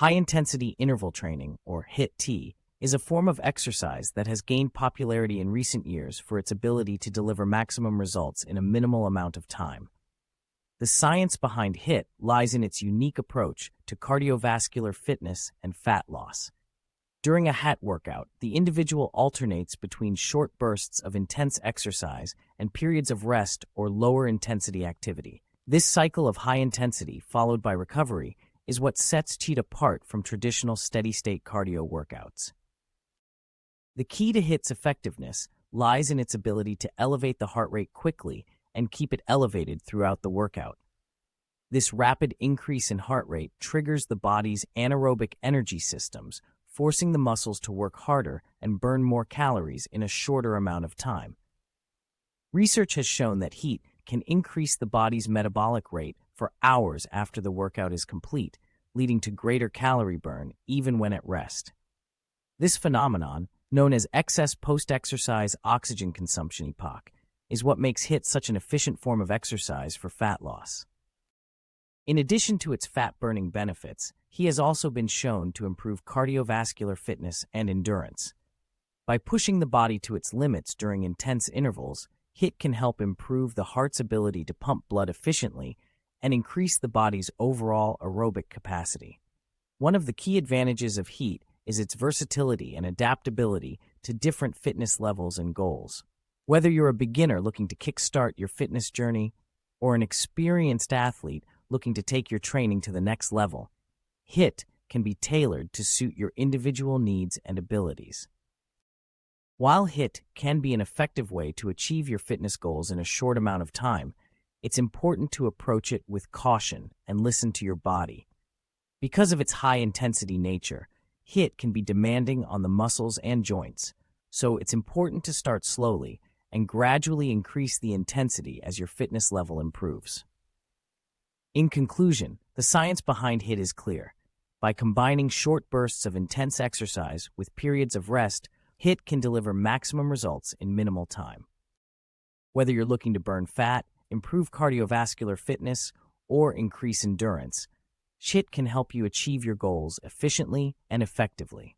High-intensity interval training, or HIIT, is a form of exercise that has gained popularity in recent years for its ability to deliver maximum results in a minimal amount of time. The science behind HIIT lies in its unique approach to cardiovascular fitness and fat loss. During a HIIT workout, the individual alternates between short bursts of intense exercise and periods of rest or lower-intensity activity. This cycle of high intensity, followed by recovery, is what sets HIIT apart from traditional steady-state cardio workouts. The key to HIIT's effectiveness lies in its ability to elevate the heart rate quickly and keep it elevated throughout the workout. This rapid increase in heart rate triggers the body's anaerobic energy systems, forcing the muscles to work harder and burn more calories in a shorter amount of time. Research has shown that HIIT can increase the body's metabolic rate for hours after the workout is complete, leading to greater calorie burn even when at rest. This phenomenon, known as excess post-exercise oxygen consumption (EPOC), is what makes HIIT such an efficient form of exercise for fat loss. In addition to its fat-burning benefits, HIIT has also been shown to improve cardiovascular fitness and endurance. By pushing the body to its limits during intense intervals, HIIT can help improve the heart's ability to pump blood efficiently and increase the body's overall aerobic capacity. One of the key advantages of HIIT is its versatility and adaptability to different fitness levels and goals. Whether you're a beginner looking to kickstart your fitness journey or an experienced athlete looking to take your training to the next level, HIIT can be tailored to suit your individual needs and abilities. While HIIT can be an effective way to achieve your fitness goals in a short amount of time, it's important to approach it with caution and listen to your body. Because of its high-intensity nature, HIIT can be demanding on the muscles and joints, so it's important to start slowly and gradually increase the intensity as your fitness level improves. In conclusion, the science behind HIIT is clear. By combining short bursts of intense exercise with periods of rest, HIIT can deliver maximum results in minimal time. Whether you're looking to burn fat, improve cardiovascular fitness, or increase endurance, HIIT can help you achieve your goals efficiently and effectively.